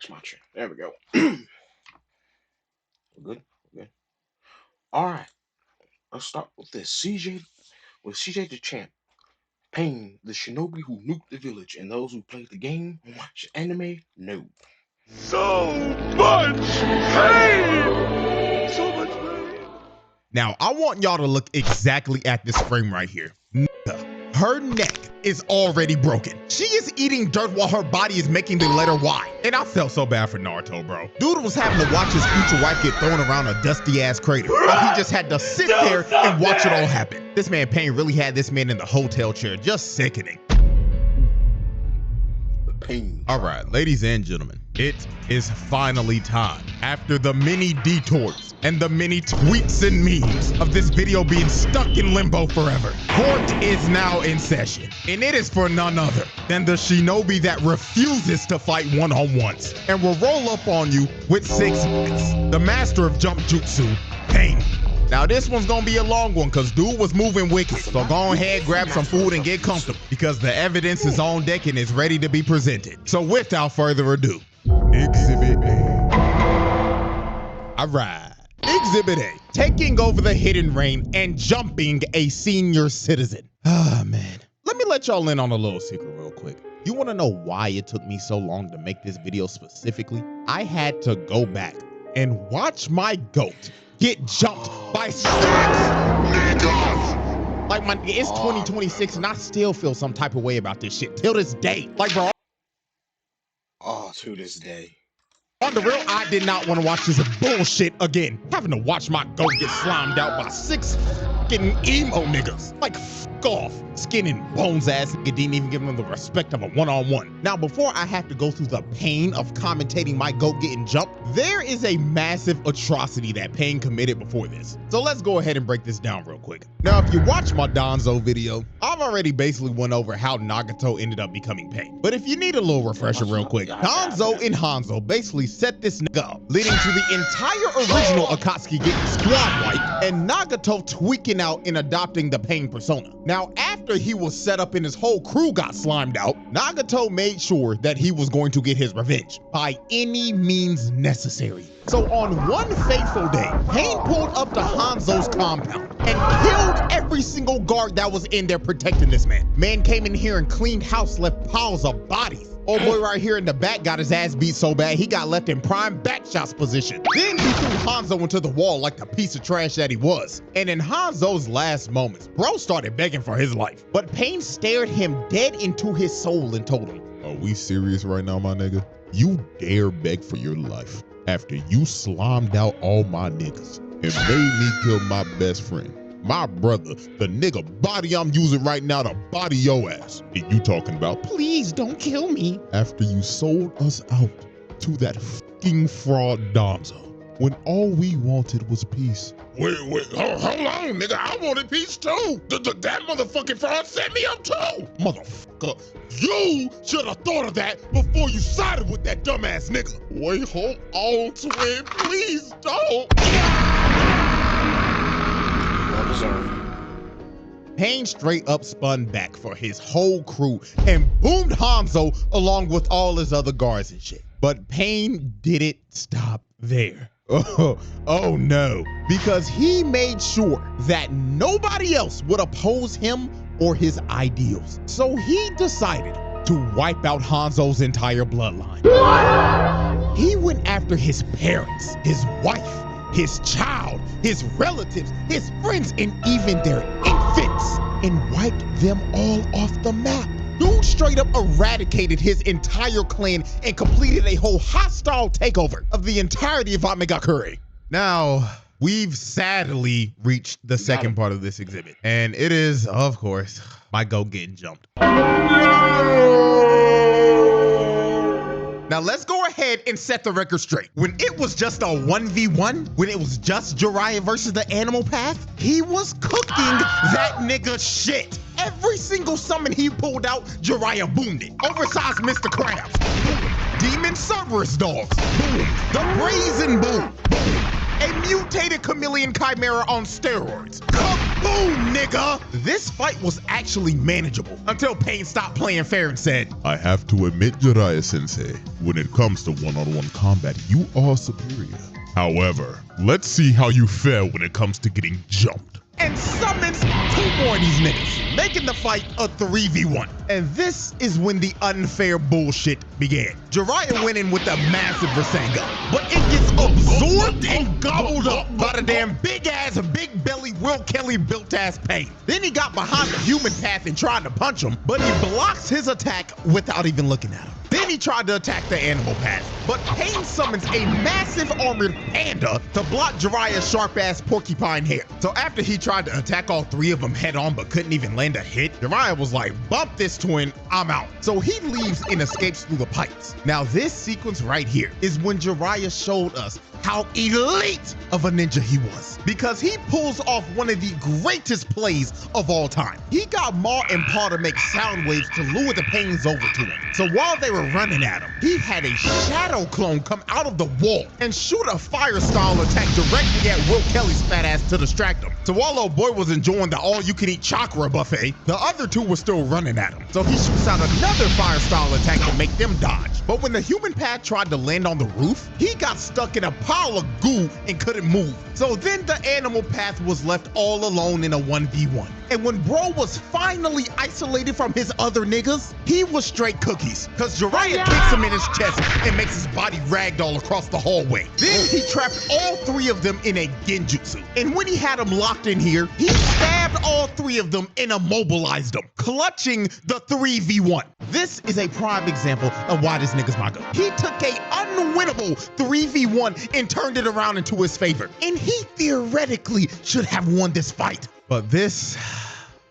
my chair. There we go. We're good. We're good. All right. Let's start with this. CJ the champ. Pain, the shinobi who nuked the village, and those who played the game and watch anime know. So much pain! So much pain! Now, I want y'all to look exactly at this frame right here. Her neck is already broken. She is eating dirt while her body is making the letter Y. And I felt so bad for Naruto, bro. Dude was having to watch his future wife get thrown around a dusty ass crater. While he just had to sit there and watch it all happen. This man Pain really had this man in the hotel chair, just sickening. Pain. All right, ladies and gentlemen, it is finally time. After the many detours and the many tweets and memes of this video being stuck in limbo forever, court is now in session, and it is for none other than the shinobi that refuses to fight one-on-ones and will roll up on you with 6 minutes. The master of jump jutsu, Pain. Now this one's gonna be a long one because dude was moving wicked. So go ahead, grab some food and get comfortable because the evidence is on deck and is ready to be presented. So without further ado, Exhibit A. All right, Exhibit A, taking over the hidden rain and jumping a senior citizen. Ah, man. Let me let y'all in on a little secret real quick. You wanna know why it took me so long to make this video specifically? I had to go back and watch my goat get jumped by 6 niggas. Like, it's 2026 and I still feel some type of way about this shit till this day. Like, bro. Oh, to this day. On the real, I did not want to watch this bullshit again. Having to watch my goat get slimed out by 6 fucking emo niggas. Like, fuck off. Skin and bones ass nigga didn't even give them the respect of a one-on-one. Now, before I have to go through the pain of commentating my goat getting jumped, there is a massive atrocity that Pain committed before this. So let's go ahead and break this down real quick. Now, if you watch my Danzo video, I've already basically went over how Nagato ended up becoming Pain. But if you need a little refresher real quick, Danzo and Hanzo basically set this nigga up, leading to the entire original Akatsuki getting squad wiped and Nagato tweaking out and adopting the Pain persona. Now, after he was set up and his whole crew got slimed out, Nagato made sure that he was going to get his revenge by any means necessary. So on one fateful day, Pain pulled up to Hanzo's compound and killed every single guard that was in there protecting this man. Man came in here and cleaned house, left piles of bodies. Old boy right here in the back got his ass beat so bad he got left in prime back shots position. Then he threw Hanzo into the wall like the piece of trash that he was. And in Hanzo's last moments, bro started begging for his life. But Pain stared him dead into his soul and told him, "Are we serious right now, my nigga? You dare beg for your life after you slimed out all my niggas and made me kill my best friend, my brother, the nigga body I'm using right now to body your ass. And you talking about, please don't kill me, after you sold us out to that fucking fraud Danzo when all we wanted was peace." Wait, hold on, nigga, I wanted peace too. That motherfucking fraud set me up too. Motherfucker, you should have thought of that before you sided with that dumbass nigga. Wait, hold on, twin, please don't. Pain straight up spun back for his whole crew and boomed Hanzo along with all his other guards and shit. But Pain didn't stop there. Oh no, because he made sure that nobody else would oppose him or his ideals. So he decided to wipe out Hanzo's entire bloodline. He went after his parents, his wife, his child, his relatives, his friends, and even their infants, and wiped them all off the map. Dude straight up eradicated his entire clan and completed a whole hostile takeover of the entirety of Amegakure. Now, we've sadly reached the second part of this exhibit, and it is, of course, my goat getting jumped. Now let's go ahead and set the record straight. When it was just a 1v1, when it was just Jiraiya versus the Animal Path, he was cooking that nigga shit. Every single summon he pulled out, Jiraiya boomed it. Oversized Mr. Krabs, boom. Demon Cerberus dogs, boom. The Brazen Boom, boom. A mutated chameleon chimera on steroids, boom. nigga! This fight was actually manageable until Pain stopped playing fair and said, I have to admit, Jiraiya-sensei, when it comes to one-on-one combat, you are superior. However, let's see how you fare when it comes to getting jumped. and summons 2 more of these niggas, making the fight a 3v1. And this is when the unfair bullshit began. Jiraiya went in with a massive Rasengan, but it gets absorbed and gobbled up by the damn big-ass, big-belly, Will Kelly built-ass Pain. Then he got behind the human path and tried to punch him, but he blocks his attack without even looking at him. Then he tried to attack the animal path, but Pain summons a massive armored panda to block Jiraiya's sharp-ass porcupine hair. So after he tried to attack all 3 of them head-on but couldn't even land a hit, Jiraiya was like, bump this twin, I'm out. So he leaves and escapes through the pipes. Now this sequence right here is when Jiraiya showed us how elite of a ninja he was, because he pulls off one of the greatest plays of all time. He got Ma and Pa to make sound waves to lure the Pains over to him. So while they were running at him, he had a shadow clone come out of the wall and shoot a fire style attack directly at Will Kelly's fat ass to distract him. So while old boy was enjoying the all-you-can-eat chakra buffet, the other 2 were still running at him. So he shoots out another fire style attack to make them dodge. But when the human pad tried to land on the roof, he got stuck in a pile of goo and couldn't move. So then the animal path was left all alone in a 1v1. And when bro was finally isolated from his other niggas, he was straight cookies, cause Jiraiya kicks him in his chest and makes his body ragdoll across the hallway. Then he trapped all 3 of them in a genjutsu. And when he had them locked in here, he stabbed all 3 of them and immobilized them, clutching the 3v1. This is a prime example of why this nigga's my guy. He took a unwinnable 3v1 and turned it around into his favor. And he theoretically should have won this fight. But this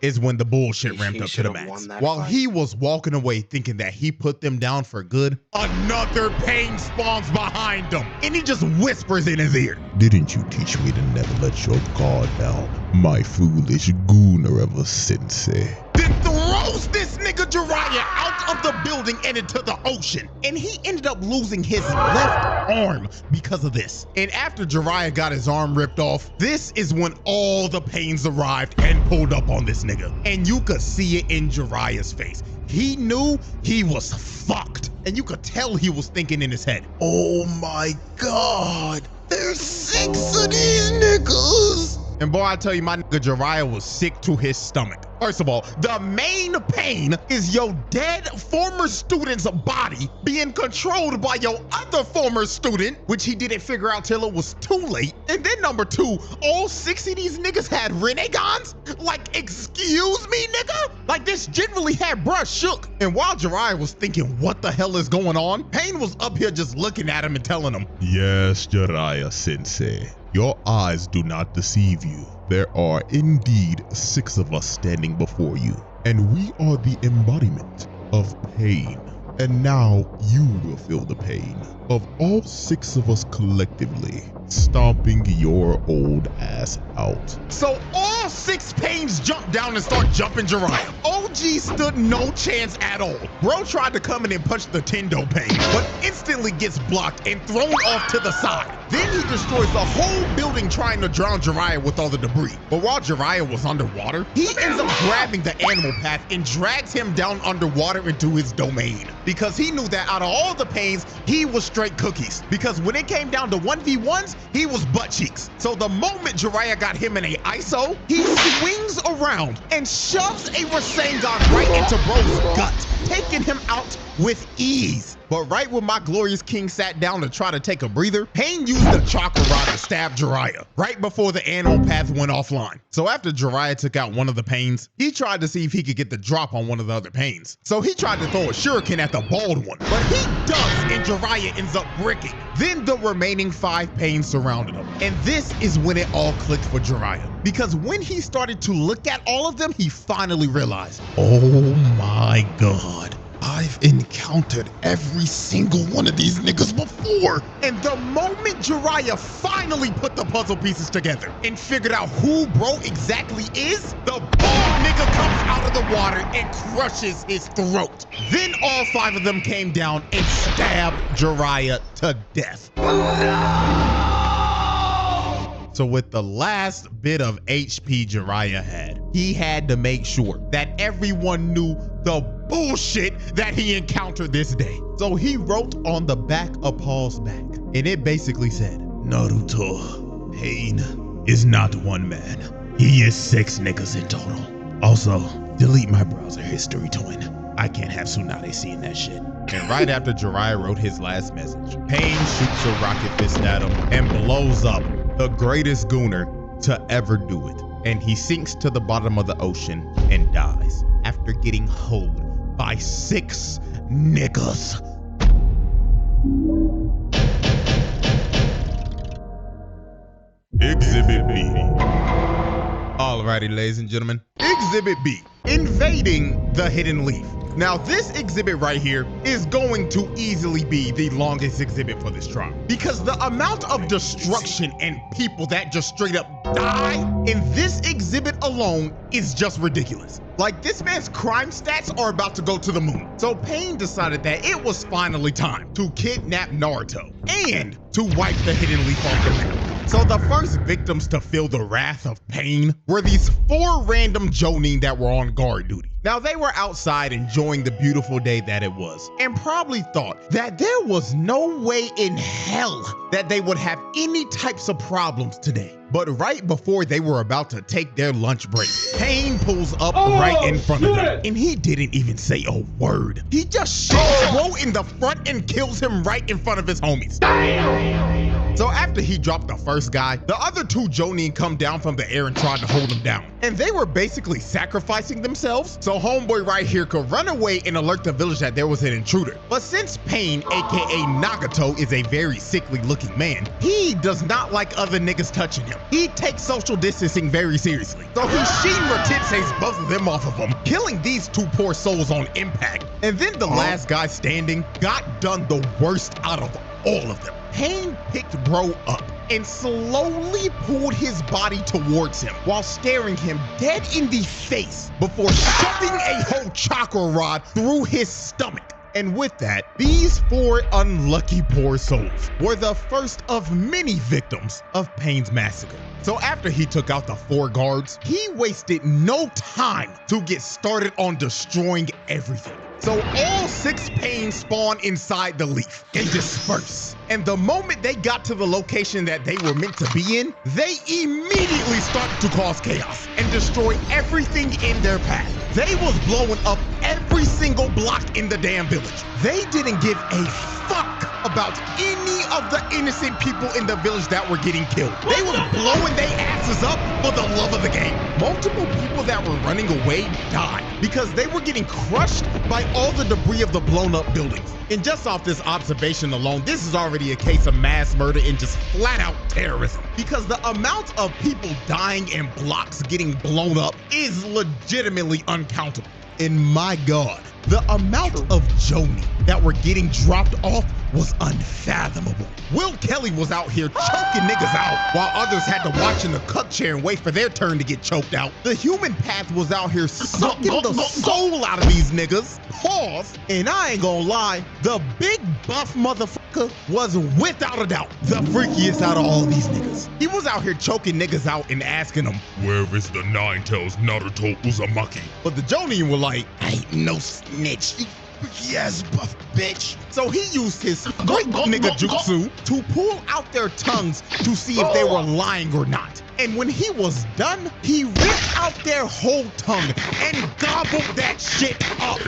is when the bullshit ramped up to the max. While he was walking away thinking that he put them down for good, another Pain spawns behind him, and he just whispers in his ear, Didn't you teach me to never let your guard down, my foolish Gunarev-sensei? then throws this nigga Jiraiya out of the building and into the ocean. And he ended up losing his left arm because of this. And after Jiraiya got his arm ripped off, this is when all the Pains arrived and pulled up on this nigga. And you could see it in Jiraiya's face. He knew he was fucked. And you could tell he was thinking in his head, oh my God, there's 6 of these niggas. And boy, I tell you, my nigga Jiraiya was sick to his stomach. First of all, the main pain is your dead former student's body being controlled by your other former student, which he didn't figure out till it was too late. And then number 2, all 6 of these niggas had renegons? Like, excuse me, nigga? Like, this generally had bruh shook. And while Jiraiya was thinking, what the hell is going on? Pain was up here just looking at him and telling him, Yes, Jiraiya-sensei, your eyes do not deceive you. There are indeed 6 of us standing before you, and we are the embodiment of pain. And now you will feel the pain of all 6 of us collectively stomping your old ass out. So all 6 Pains jumped down and start jumping Jiraiya. OG stood no chance at all. Bro tried to come in and punch the Tendo Pain, but instantly gets blocked and thrown off to the side. Then he destroys the whole building trying to drown Jiraiya with all the debris. But while Jiraiya was underwater, he ends up grabbing the animal path and drags him down underwater into his domain. Because he knew that out of all the Pains, he was straight cookies. Because when it came down to 1v1s, he was butt cheeks. So the moment Jiraiya got him in a ISO, he swings around and shoves a Rasengan right into bro's gut, taking him out with ease. But right when my glorious king sat down to try to take a breather, Pain used the chakra rod to stab Jiraiya right before the animal path went offline. So after Jiraiya took out one of the Pains, he tried to see if he could get the drop on one of the other Pains. So he tried to throw a shuriken at the bald one, but he does, and Jiraiya ends up bricking. Then the remaining 5 Pains surrounded him. And this is when it all clicked for Jiraiya. Because when he started to look at all of them, he finally realized, oh my God, I've encountered every single one of these niggas before. And the moment Jiraiya finally put the puzzle pieces together and figured out who bro exactly is, the bald nigga comes out of the water and crushes his throat. Then all 5 of them came down and stabbed Jiraiya to death. So with the last bit of HP Jiraiya had, he had to make sure that everyone knew the bullshit that he encountered this day. So he wrote on the back of Paul's back, and it basically said, Naruto, Pain is not one man. He is 6 niggas in total. Also, delete my browser history, twin. I can't have Tsunade seeing that shit. And right after Jiraiya wrote his last message, Pain shoots a rocket fist at him and blows up the greatest gooner to ever do it. And he sinks to the bottom of the ocean and dies after getting hoed by 6 niggas. Exhibit B. Alrighty, ladies and gentlemen. Exhibit B, invading the Hidden Leaf. Now, this exhibit right here is going to easily be the longest exhibit for this trial because the amount of destruction and people that just straight up die in this exhibit alone is just ridiculous. Like, this man's crime stats are about to go to the moon. So Pain decided that it was finally time to kidnap Naruto and to wipe the Hidden Leaf off the map. So the first victims to feel the wrath of Pain were these 4 random Jonin that were on guard duty. Now, they were outside enjoying the beautiful day that it was and probably thought that there was no way in hell that they would have any types of problems today. But right before they were about to take their lunch break, Pain pulls up right in front of them. And he didn't even say a word. He just shoots Bro in the front and kills him right in front of his homies. So after he dropped the first guy, the other 2 Jonin come down from the air and tried to hold him down. And they were basically sacrificing themselves so homeboy right here could run away and alert the village that there was an intruder. But since Pain, aka Nagato, is a very sickly looking man, he does not like other niggas touching him. He takes social distancing very seriously. So he Shinra Tensei's both of them off of him, killing these 2 poor souls on impact. And then the last guy standing got done the worst out of all of them. Pain picked bro up and slowly pulled his body towards him while staring him dead in the face before shoving a whole chakra rod through his stomach. And with that, these 4 unlucky poor souls were the first of many victims of Pain's massacre. So after he took out the 4 guards, he wasted no time to get started on destroying everything. So all 6 Pains spawn inside the leaf and disperse. And the moment they got to the location that they were meant to be in, they immediately started to cause chaos and destroy everything in their path. They was blowing up every single block in the damn village. They didn't give a fuck about any of the innocent people in the village that were getting killed. They was blowing their asses up for the love of the game. Multiple people that were running away died because they were getting crushed by all the debris of the blown up buildings. And just off this observation alone, this is already a case of mass murder and just flat out terrorism, because the amount of people dying and blocks getting blown up is legitimately uncountable. And my God, the amount of Jonin that were getting dropped off was unfathomable. Will Kelly was out here choking niggas out while others had to watch in the cuck chair and wait for their turn to get choked out. The human path was out here sucking the soul out of these niggas. Pause. And I ain't gonna lie, the big buff motherfucker was without a doubt the freakiest out of all these niggas. He was out here choking niggas out and asking them, Where is the Nine Tails Naruto Uzumaki? but the Jonin were like, I ain't no snitch. Yes, buff bitch. So he used his great nigga jutsu to pull out their tongues to see if they were lying or not. And when he was done, he ripped out their whole tongue and gobbled that shit up.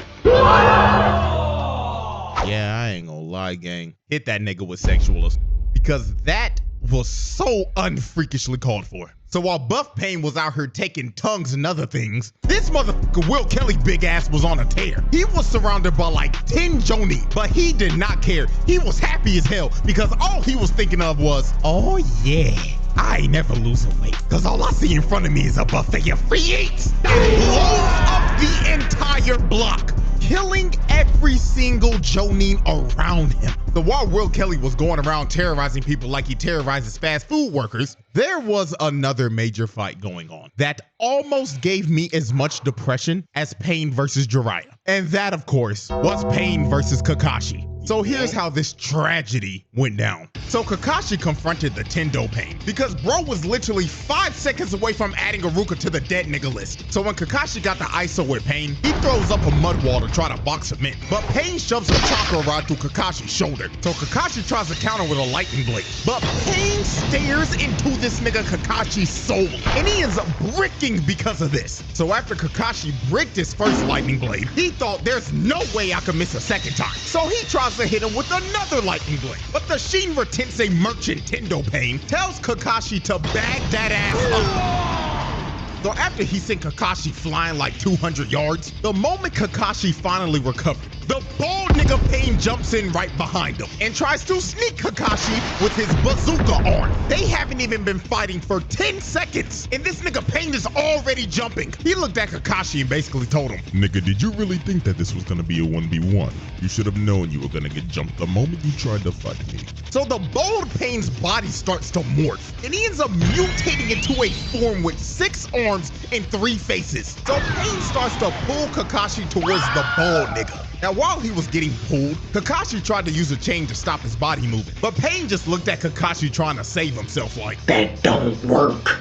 Yeah, I ain't gonna lie, gang. Hit that nigga with sexual assault, because that was so unfreakishly called for. So while Buff Pain was out here taking tongues and other things, this motherfucker Will Kelly big ass was on a tear. He was surrounded by like 10 Jonin, but he did not care. He was happy as hell because all he was thinking of was, oh yeah, I ain't never losing weight, cause all I see in front of me is a buffet of free eats. And blows up the entire block, killing every single Jonin around him. So while Will Kelly was going around terrorizing people like he terrorizes fast food workers, there was another major fight going on that almost gave me as much depression as Pain versus Jiraiya. And that, of course, was Pain versus Kakashi. So here's how this tragedy went down. So Kakashi confronted the Tendo Pain because bro was literally 5 seconds away from adding Iruka to the dead nigga list. So when Kakashi got the ISO with Pain, he throws up a mud wall to try to box him in. But Pain shoves a chakra rod through Kakashi's shoulder. So Kakashi tries to counter with a lightning blade. But Pain stares into this nigga Kakashi's soul, and he ends up bricking because of this. So after Kakashi bricked his first lightning blade, he thought there's no way I could miss a second time. So he tries to hit him with another lightning blade. But the Shinra Tensei merchant Tendo Pain tells Kakashi to bag that ass up. So after he sent Kakashi flying like 200 yards, the moment Kakashi finally recovered, the bald nigga Pain jumps in right behind him and tries to sneak Kakashi with his bazooka arm. They haven't even been fighting for 10 seconds, and this nigga Pain is already jumping. He looked at Kakashi and basically told him, Nigga, did you really think that this was gonna be a 1v1? You should have known you were gonna get jumped the moment you tried to fight me. So the bold Pain's body starts to morph, and he ends up mutating into a form with 6 arms and 3 faces. So Pain starts to pull Kakashi towards the bald nigga. Now, while he was getting pulled, Kakashi tried to use a chain to stop his body moving. But Pain just looked at Kakashi trying to save himself like, That don't work.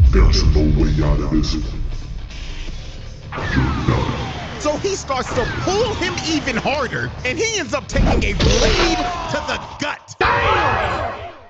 There's no way out of this. so he starts to pull him even harder, and he ends up taking a blade to the gut.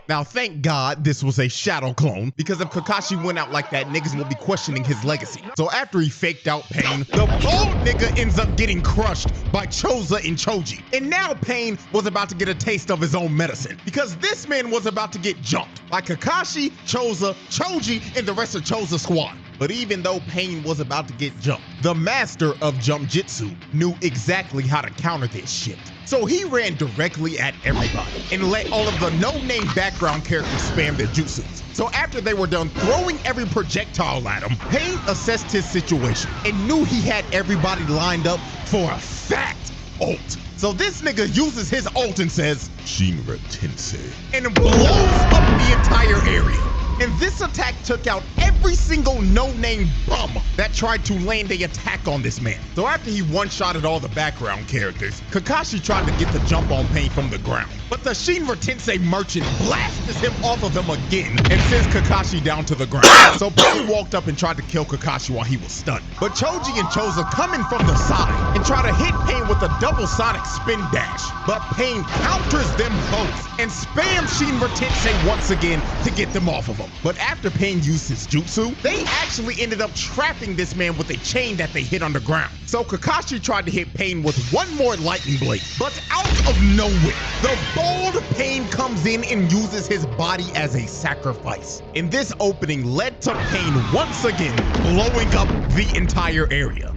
Now, thank God this was a shadow clone, because if Kakashi went out like that, niggas will be questioning his legacy. So after he faked out Pain, the bald nigga ends up getting crushed by Choza and Choji. And now Pain was about to get a taste of his own medicine, because this man was about to get jumped by Kakashi, Choza, Choji, and the rest of Choza's squad. But even though Pain was about to get jumped, the master of Jump Jitsu knew exactly how to counter this shit. So he ran directly at everybody and let all of the no-name background characters spam their jutsus. So after they were done throwing every projectile at him, Pain assessed his situation and knew he had everybody lined up for a fat ult. So this nigga uses his ult and says, Shinra Tensei. and blows up the entire area. And this attack took out every single no-name bum that tried to land a attack on this man. So after he one-shotted all the background characters, Kakashi tried to get the jump on Pain from the ground. But the Shinra Tensei merchant blasts him off of him again and sends Kakashi down to the ground. So Pain walked up and tried to kill Kakashi while he was stunned. But Choji and Choza come in from the side and try to hit Pain with a double sonic spin dash. But Pain counters them both and spams Shinra Tensei once again to get them off of him. But after Pain used his jutsu, they actually ended up trapping this man with a chain that they hit underground. So Kakashi tried to hit Pain with one more lightning blade, but out of nowhere, the bold Pain comes in and uses his body as a sacrifice. And this opening led to Pain once again blowing up the entire area.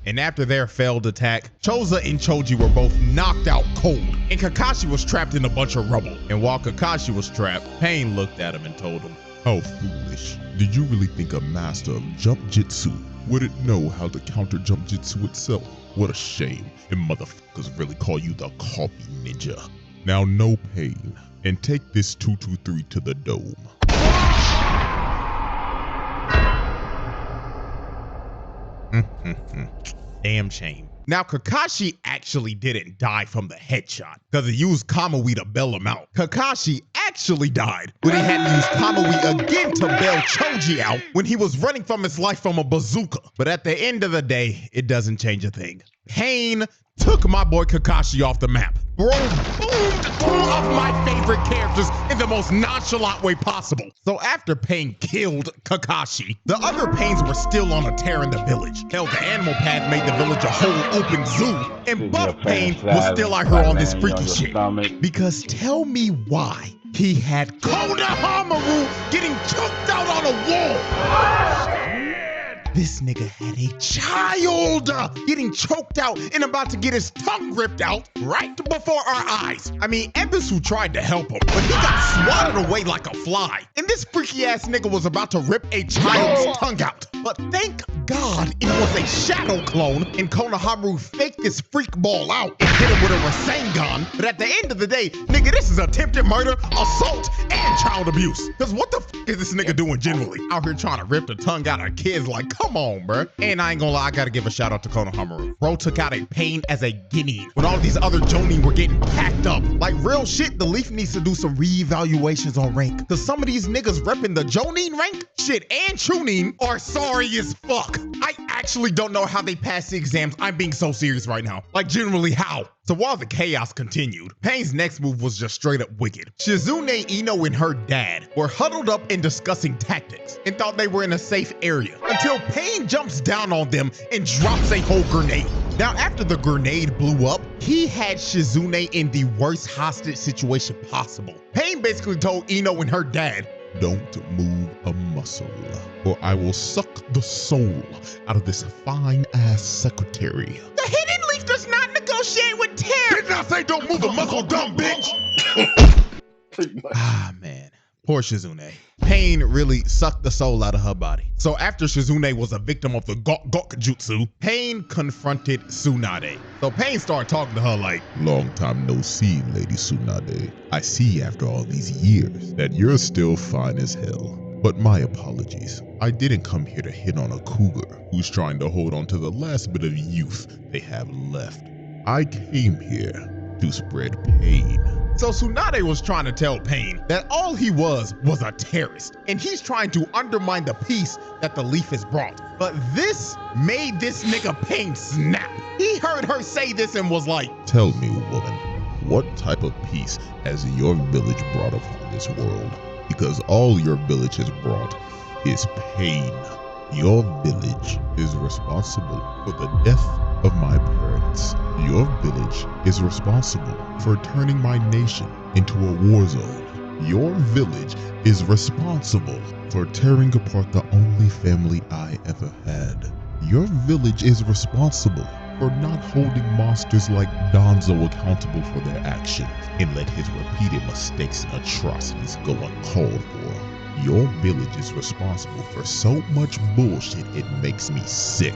And after their failed attack, Choza and Choji were both knocked out cold, and Kakashi was trapped in a bunch of rubble. And while Kakashi was trapped, Pain looked at him and told him, How foolish. Did you really think a master of Jump Jitsu wouldn't know how to counter Jump Jitsu itself? What a shame. And motherfuckers really call you the copy ninja. Now no Pain, and take this 223 to the dome. Damn shame. Now, Kakashi actually didn't die from the headshot because he used Kamui to bail him out. Kakashi actually died when he had to use Kamui again to bail Choji out when he was running from his life from a bazooka. But at the end of the day, it doesn't change a thing. Pain took my boy Kakashi off the map. Bro boomed 2 of my favorite characters in the most nonchalant way possible. So after Pain killed Kakashi, the other Pains were still on a tear in the village. Hell, the animal path made the village a whole open zoo, and Buff Pain was still out here on this freaky shit. Because tell me why he had Konohamaru getting choked out on a wall. This nigga had a child getting choked out and about to get his tongue ripped out right before our eyes. I mean, Ebisu tried to help him, but he got swatted away like a fly. And this freaky ass nigga was about to rip a child's tongue out. But thank God, it was a shadow clone, and Konohamaru faked this freak ball out and hit him with a Rasengan. But at the end of the day, nigga, this is attempted murder, assault, and child abuse. Cause what the fuck is this nigga doing generally? Out here trying to rip the tongue out of kids, like, come on, bruh. And I ain't gonna lie, I gotta give a shout out to Konohamaru. Bro took out a Pain as a guinea when all these other Jonin were getting packed up. Like, real shit, the Leaf needs to do some reevaluations on rank. Cause some of these niggas repping the Jonin rank, shit, and Chunin are sorry as fuck. I actually don't know how they passed the exams. I'm being so serious right now. Like, generally, how? So while the chaos continued, Pain's next move was just straight up wicked. Shizune, Ino, and her dad were huddled up and discussing tactics and thought they were in a safe area until Pain jumps down on them and drops a whole grenade. Now, after the grenade blew up, he had Shizune in the worst hostage situation possible. Pain basically told Ino and her dad, Don't move a muscle, or I will suck the soul out of this fine-ass secretary. the Hidden Leaf does not negotiate with terror. Did I say don't move a muscle, dumb bitch? Pretty much. Ah, man. Poor Shizune. Pain really sucked the soul out of her body. So after Shizune was a victim of the Gok Jutsu, Pain confronted Tsunade. So Pain started talking to her like, Long time no see, Lady Tsunade. I see after all these years that you're still fine as hell. But my apologies. I didn't come here to hit on a cougar who's trying to hold on to the last bit of youth they have left. I came here to spread pain. So Tsunade was trying to tell Pain that all he was a terrorist, and he's trying to undermine the peace that the Leaf has brought. But this made this nigga Pain snap. He heard her say this and was like, Tell me, woman, what type of peace has your village brought upon this world? Because all your village has brought is pain. Your village is responsible for the death of my parents. Your village is responsible for turning my nation into a war zone. Your village is responsible for tearing apart the only family I ever had. Your village is responsible for not holding monsters like Danzo accountable for their actions and let his repeated mistakes and atrocities go uncalled for. Your village is responsible for so much bullshit it makes me sick.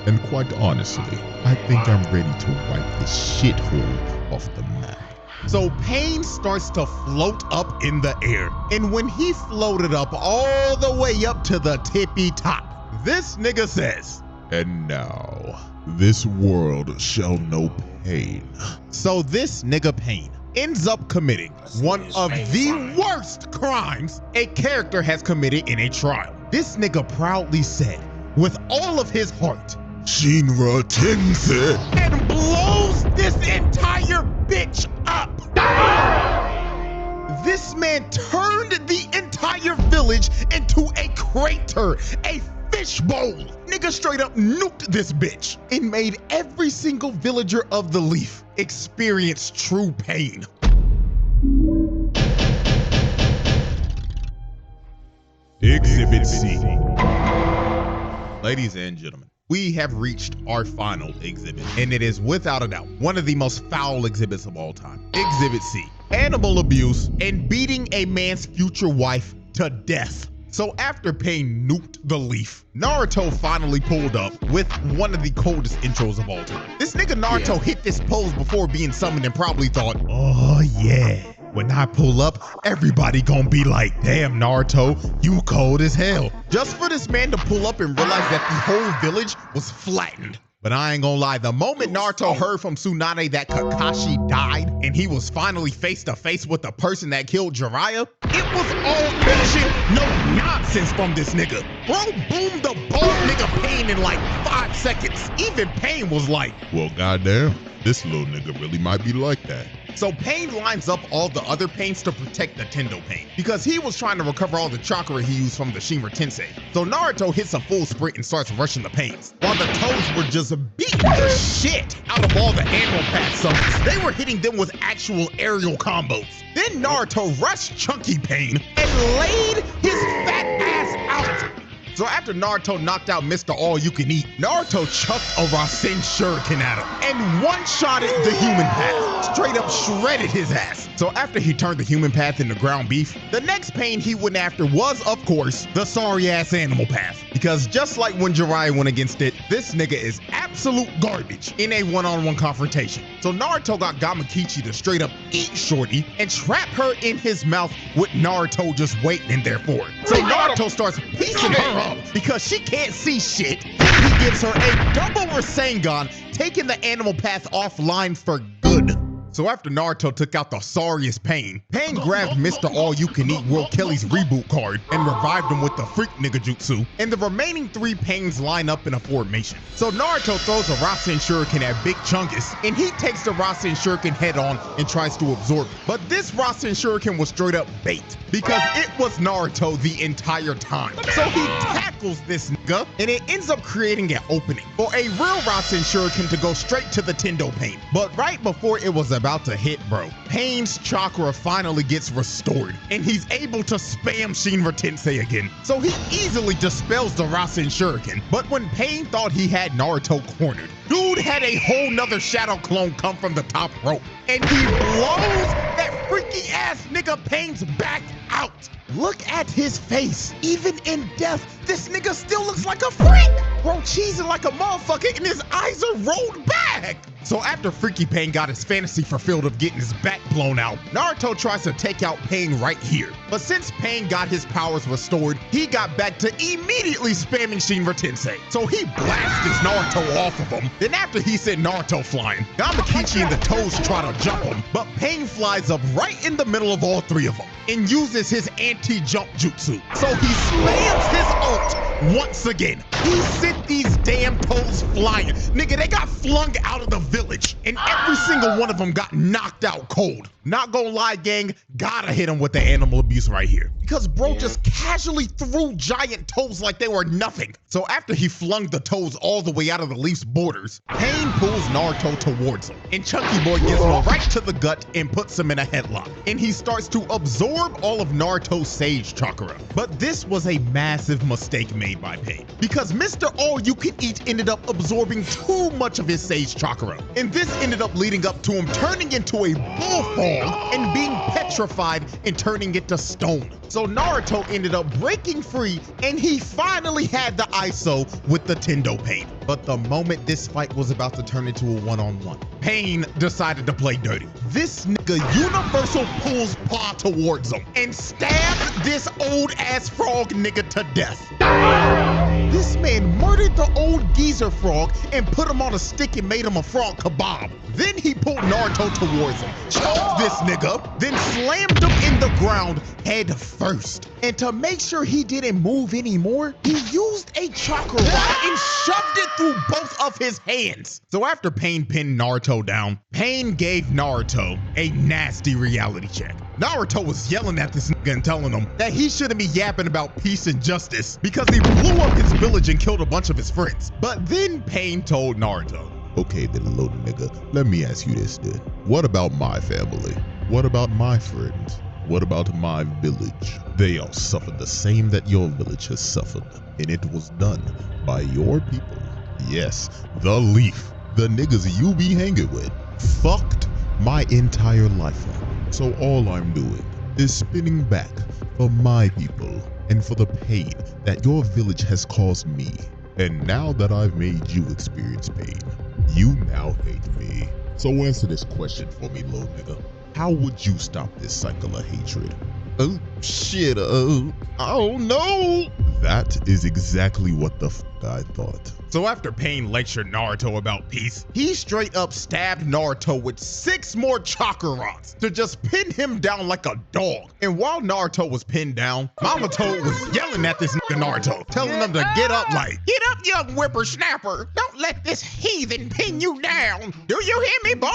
And quite honestly, I think I'm ready to wipe this shithole off the map. So Pain starts to float up in the air. And when he floated up all the way up to the tippy top, this nigga says, And now, this world shall know pain. So this nigga Pain ends up committing one of the worst crimes a character has committed in a trial. This nigga proudly said, with all of his heart, Shinra Tensei! and blows this entire bitch up. This man turned the entire village into a crater, a fishbowl. Nigga straight up nuked this bitch and made every single villager of the Leaf experience true pain. Exhibit C. Ladies and gentlemen, we have reached our final exhibit, and it is without a doubt one of the most foul exhibits of all time. Exhibit C, animal abuse and beating a man's future wife to death. So after Pain nuked the Leaf, Naruto finally pulled up with one of the coldest intros of all time. This nigga Naruto hit this pose before being summoned and probably thought, oh yeah, when I pull up, everybody gonna be like, damn Naruto, you cold as hell. Just for this man to pull up and realize that the whole village was flattened. But I ain't gonna lie, the moment Naruto heard from Tsunade that Kakashi died and he was finally face to face with the person that killed Jiraiya, it was all bullshit, no nonsense from this nigga. Bro boomed the bald nigga Pain in like 5 seconds. Even Pain was like, Well, goddamn, this little nigga really might be like that. so Pain lines up all the other Pains to protect the Tendo Pain because he was trying to recover all the chakra he used from the Shinra Tensei. So Naruto hits a full sprint and starts rushing the Pains, while the Toads were just beating the shit out of all the animal path summons. They were hitting them with actual aerial combos. Then Naruto rushed Chunky Pain and laid his fat ass out. So after Naruto knocked out Mr. All-You-Can-Eat, Naruto chucked a Rasen Shuriken at him and one-shotted the human path. Straight up shredded his ass. So after he turned the human path into ground beef, the next pain he went after was, of course, the sorry-ass animal path. Because just like when Jiraiya went against it, this nigga is absolute garbage in a one-on-one confrontation. So Naruto got Gamakichi to straight up eat Shorty and trap her in his mouth with Naruto just waiting in there for it. So Naruto starts piecing her up because she can't see shit. Then he gives her a double Rasengan, taking the animal path offline for good. So after Naruto took out the sorriest Pain, Pain grabbed Mr. All-You-Can-Eat World Kelly's reboot card and revived him with the Freak Nigga Jutsu, and the remaining 3 Pains line up in a formation. So Naruto throws a Rasen Shuriken at Big Chungus, and he takes the Rasen Shuriken head on and tries to absorb it. But this Rasen Shuriken was straight up bait, because it was Naruto the entire time. So he tackles this nigga, and it ends up creating an opening for a real Rasen Shuriken to go straight to the Tendo Pain. But right before it was about to hit, bro, Pain's chakra finally gets restored, and he's able to spam Shinra Tensei again. So he easily dispels the Rasen Shuriken. But when Pain thought he had Naruto cornered, dude had a whole nother shadow clone come from the top rope, and he blows that freaky ass nigga Pain's back out. Look at his face. Even in death, this nigga still looks like a freak. Bro cheesing like a motherfucker and his eyes are rolled back. So after Freaky Pain got his fantasy fulfilled of getting his back blown out, Naruto tries to take out Pain right here. But since Pain got his powers restored, he got back to immediately spamming Shinra Tensei. So he blasted Naruto off of him. Then after he sent Naruto flying, Gamakichi and the Toes try to jump him, but Pain flies up right in the middle of all 3 of them and uses his anti-jump jutsu. So he slams his ult once again. He sent these damn Toes flying. Nigga, they got flung out of the village, and every single one of them got knocked out cold. Not gonna lie, gang, gotta hit him with the animal abuse right here. Because bro just casually threw giant toes like they were nothing. So after he flung the toes all the way out of the Leaf's borders, Pain pulls Naruto towards him, and Chunky Boy gives him right to the gut and puts him in a headlock. And he starts to absorb all of Naruto's Sage Chakra. But this was a massive mistake made by Pain, because Mr. All-You-Can-Eat ended up absorbing too much of his Sage Chakra. And this ended up leading up to him turning into a bullfrog and being petrified and turning it to stone. So Naruto ended up breaking free, and he finally had the ISO with the Tendo Pain. But the moment this fight was about to turn into a one-on-one, Pain decided to play dirty. This nigga universal pulls paw towards him and stabbed this old ass frog nigga to death. This man murdered the old geezer frog and put him on a stick and made him a frog kebab. Then he pulled Naruto towards him, choked this nigga, then slammed him in the ground head first. And to make sure he didn't move anymore, he used a chakra rod and shoved it through both of his hands. So after Pain pinned Naruto down, Pain gave Naruto a nasty reality check. Naruto was yelling at this nigga and telling him that he shouldn't be yapping about peace and justice because he blew up his village and killed a bunch of his friends. But then Pain told Naruto, Okay then, little nigga, let me ask you this then. What about my family? What about my friends? What about my village? They all suffered the same that your village has suffered, and it was done by your people. Yes, the Leaf, the niggas you be hanging with, fucked my entire life up. So all I'm doing is spinning back for my people and for the pain that your village has caused me. And now that I've made you experience pain, you now hate me. So answer this question for me, little nigga. How would you stop this cycle of hatred? Oh shit, I don't know. That is exactly what the f I thought. So after Pain lectured Naruto about peace, he straight up stabbed Naruto with 6 more chakra rods to just pin him down like a dog. And while Naruto was pinned down, Mama Toad was yelling at this nigga Naruto, telling him to get up like, "Get up, young whippersnapper. Don't let this heathen pin you down. Do you hear me, boy?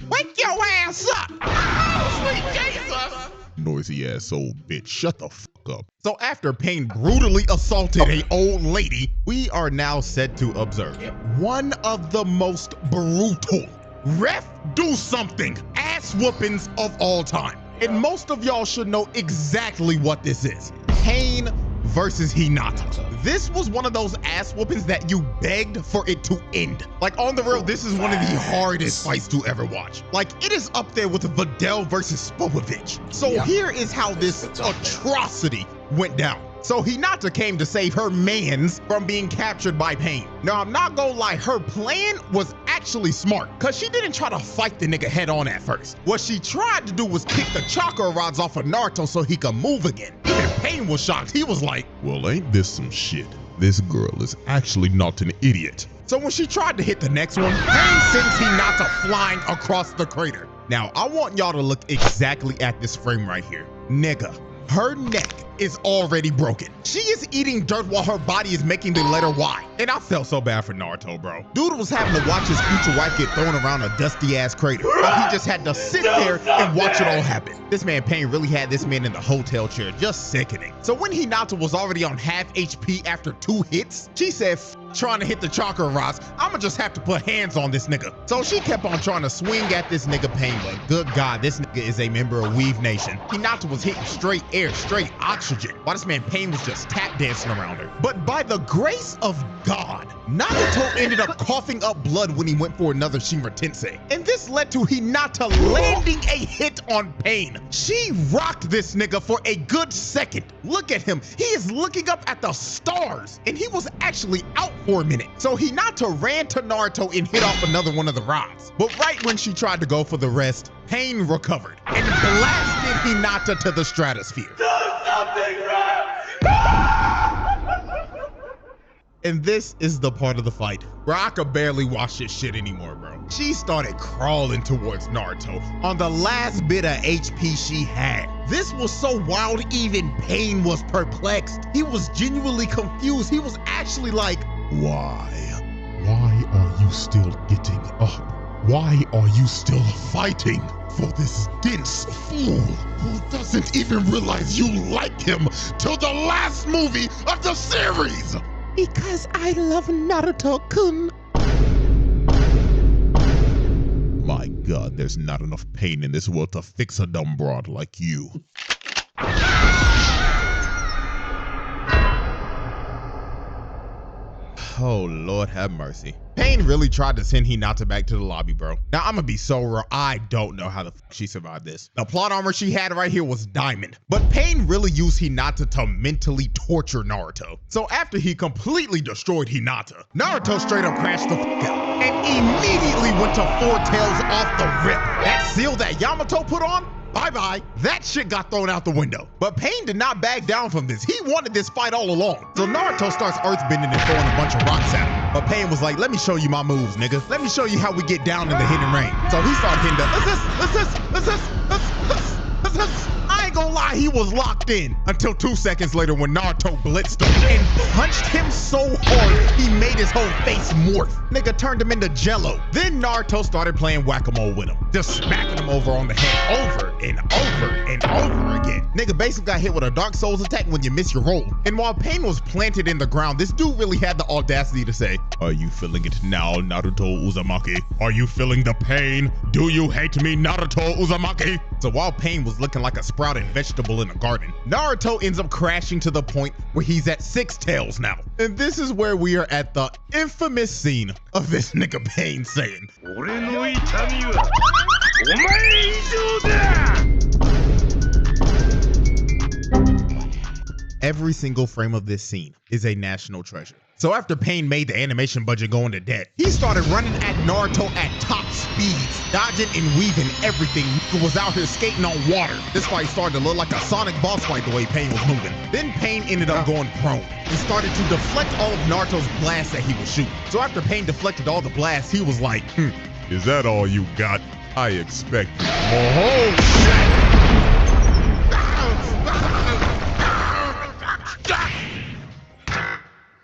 Wake your ass up." Oh, sweet Jesus. Noisy ass old bitch, shut the fuck up. So after Pain brutally assaulted a old lady, we are now set to observe one of the most brutal ref do something ass whoopings of all time. And most of y'all should know exactly what this is. Pain versus Hinata. this was one of those ass whoopings that you begged for it to end. Like, on the real, this is one of the hardest fights to ever watch. Like, it is up there with Vidal versus Spopovich. So here is how this atrocity went down. So Hinata came to save her mans from being captured by Pain. Now, I'm not gonna lie, her plan was actually smart, cause she didn't try to fight the nigga head on at first. What she tried to do was kick the chakra rods off of Naruto so he could move again. Even Pain was shocked. He was like, well, ain't this some shit? This girl is actually not an idiot. So when she tried to hit the next one, Pain sends Hinata flying across the crater. Now, I want y'all to look exactly at this frame right here. Nigga, her neck is already broken. She is eating dirt while her body is making the letter Y. And I felt so bad for Naruto, bro. Dude was having to watch his future wife get thrown around a dusty ass crater. But he just had to sit there and watch it all happen. This man Pain really had this man in the hotel chair, just sickening. So when Hinata was already on half HP after 2 hits, she said, trying to hit the chakra rods, I'ma just have to put hands on this nigga. So she kept on trying to swing at this nigga Pain, but good God, this nigga is a member of Weave Nation. Hinata was hitting straight air, straight oxygen, while this man Pain was just tap dancing around her. But by the grace of God, Nagato ended up coughing up blood when he went for another Shinra Tensei. And this led to Hinata landing a hit on Pain. She rocked this nigga for a good second. Look at him. He is looking up at the stars, and he was actually out for a minute. So Hinata ran to Naruto and hit off another one of the rods. But right when she tried to go for the rest, Pain recovered and blasted Hinata to the stratosphere. And this is the part of the fight where I could barely watch this shit anymore, bro. She started crawling towards Naruto on the last bit of HP she had. This was so wild, even Pain was perplexed. He was genuinely confused. He was actually like, why? Why are you still getting up? Why are you still fighting for this dense fool who doesn't even realize you like him till the last movie of the series? Because I love Naruto-kun. My God, there's not enough pain in this world to fix a dumb broad like you. Oh, Lord have mercy. Pain really tried to send Hinata back to the lobby, bro. Now, I'm gonna be so real, I don't know how the fuck she survived this. The plot armor she had right here was diamond, but Pain really used Hinata to mentally torture Naruto. So after he completely destroyed Hinata, Naruto straight up crashed the fuck out and immediately went to 4 tails off the rip. That seal that Yamato put on, bye-bye. That shit got thrown out the window. But Pain did not back down from this. He wanted this fight all along. So Naruto starts earthbending and throwing a bunch of rocks at him. But Pain was like, let me show you my moves, nigga. Let me show you how we get down in the hidden rain. So he started hitting I ain't gonna lie, he was locked in until 2 seconds later when Naruto blitzed him and punched him so hard he made his whole face morph. Nigga turned him into jello. Then Naruto started playing whack-a-mole with him, just smacking him over on the head over and over and over again. Nigga basically got hit with a Dark Souls attack when you miss your roll. And while Pain was planted in the ground, this dude really had the audacity to say, are you feeling it now, Naruto Uzumaki? Are you feeling the pain? Do you hate me, Naruto Uzumaki? So while Pain was looking like a sprouted vegetable in a garden, Naruto ends up crashing to the point where he's at 6 tails now. And this is where we are at the infamous scene of this nigga Pain saying, every single frame of this scene is a national treasure. So after Pain made the animation budget go into debt, he started running at Naruto at top speeds, dodging and weaving everything. He was out here skating on water. This fight started to look like a Sonic boss fight the way Pain was moving. Then Pain ended up going prone and started to deflect all of Naruto's blasts that he was shooting. So after Pain deflected all the blasts, he was like, is that all you got? I expected more. Oh shit!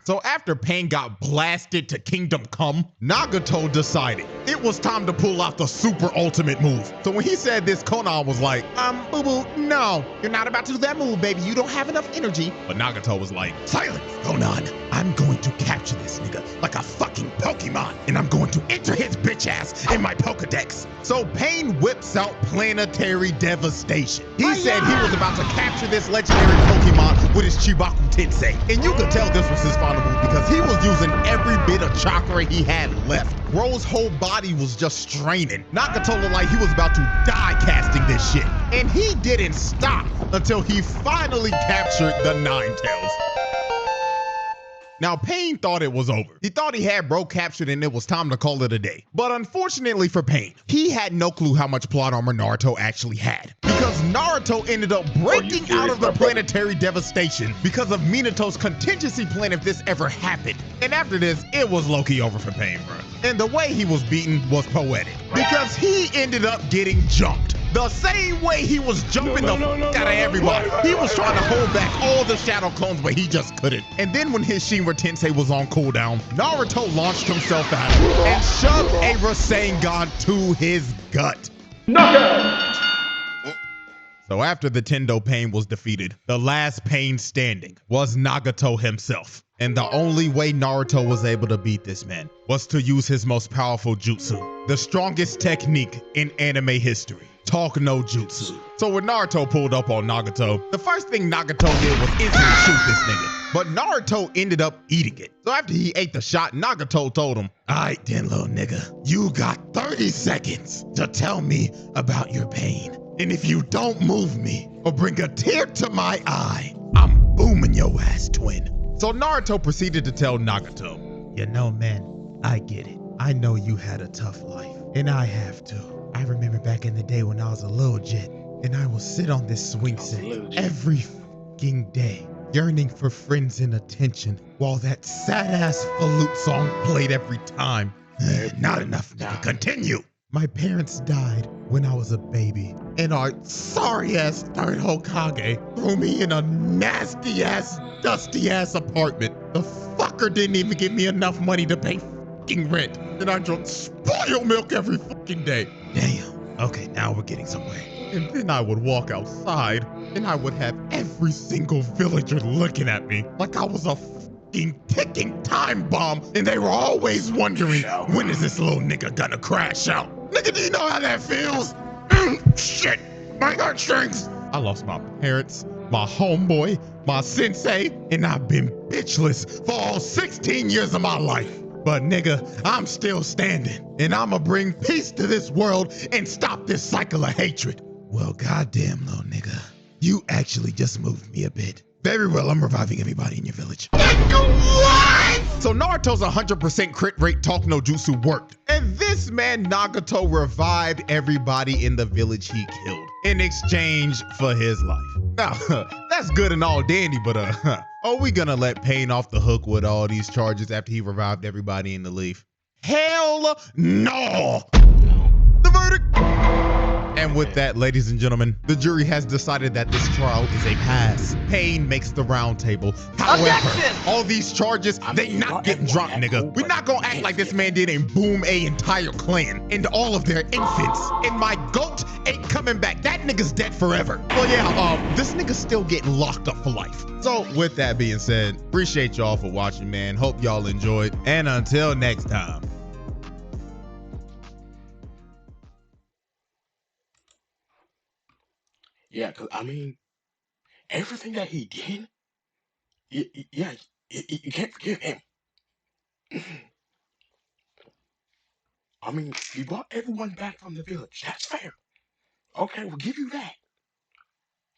So after Pain got blasted to Kingdom Come, Nagato decided it was time to pull out the super ultimate move. So when he said this, Konan was like, boo-boo, no, you're not about to do that move, baby. You don't have enough energy. But Nagato was like, silence, Konan. I'm going to capture this nigga like a fucking Pokemon, and I'm going to enter his bitch ass in my Pokedex. So Pain whips out Planetary Devastation. He said he was about to capture this legendary Pokemon Daimon with his Chibaku Tensei. And you could tell this was his final move because he was using every bit of chakra he had left. Bro's whole body was just straining. Nagato looked like he was about to die casting this shit. And he didn't stop until he finally captured the Nine Tails. Now, Pain thought it was over. He thought he had Bro captured and it was time to call it a day. But unfortunately for Pain, he had no clue how much plot armor Naruto actually had. Because Naruto ended up breaking out of the planetary devastation because of Minato's contingency plan if this ever happened. And after this, it was low-key over for Pain, bro. And the way he was beaten was poetic. Because he ended up getting jumped. The same way he was jumping the fuck out of everybody. He was trying to hold back all the shadow clones, but he just couldn't. And then when his Shinra Tensei was on cooldown, Naruto launched himself at him and shoved a Rasengan to his gut. So after the Tendo Pain was defeated, the last Pain standing was Nagato himself. And the only way Naruto was able to beat this man was to use his most powerful jutsu, the strongest technique in anime history. Talk no jutsu. So when Naruto pulled up on Nagato, the first thing Nagato did was instantly shoot this nigga. But Naruto ended up eating it. So after he ate the shot, Nagato told him, "Alright then, little nigga, you got 30 seconds to tell me about your pain. And if you don't move me or bring a tear to my eye, I'm booming your ass, twin." So Naruto proceeded to tell Nagato, "You know, man, I get it. I know you had a tough life, and I have too. I remember back in the day when I was a little jit, and I would sit on this swing set every fucking day, yearning for friends and attention, while that sad-ass flute song played every time. Not enough, nigga. Continue. My parents died when I was a baby, and our sorry-ass third Hokage threw me in a nasty-ass, dusty-ass apartment. The fucker didn't even give me enough money to pay fucking rent, and I drank spoiled milk every fucking day. Damn. Okay, now we're getting somewhere. And then I would walk outside, and I would have every single villager looking at me like I was a fucking ticking time bomb, and they were always wondering, when is this little nigga gonna crash out? Nigga, do you know how that feels? Shit, my heartstrings. I lost my parents, my homeboy, my sensei, and I've been bitchless for all 16 years of my life. But nigga, I'm still standing, and I'ma bring peace to this world and stop this cycle of hatred. Well, goddamn, little nigga, you actually just moved me a bit. Very well, I'm reviving everybody in your village. What? So Naruto's 100% crit rate talk no jutsu worked. And this man Nagato revived everybody in the village he killed in exchange for his life. Now, that's good and all dandy, but are we gonna let Pain off the hook with all these charges after he revived everybody in the leaf? Hell no! The verdict! And with that, ladies and gentlemen, the jury has decided that this trial is a pass. Pain makes the round table. However, all these charges, they not getting dropped, nigga. We're not gonna act like this man did and boom a entire clan and all of their infants. And my goat ain't coming back. That nigga's dead forever. Well, yeah, this nigga's still getting locked up for life. So with that being said, appreciate y'all for watching, man. Hope y'all enjoyed. And until next time. Yeah, because, I mean, everything that he did, yeah, you can't forgive him. I mean, he brought everyone back from the village. That's fair. Okay, we'll give you that.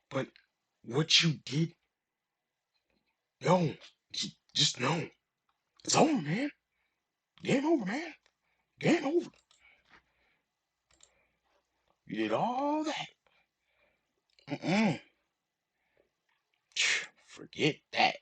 But what you did, no, just no. It's over, man. Game over, man. Game over. You did all that. Mm-mm. Forget that.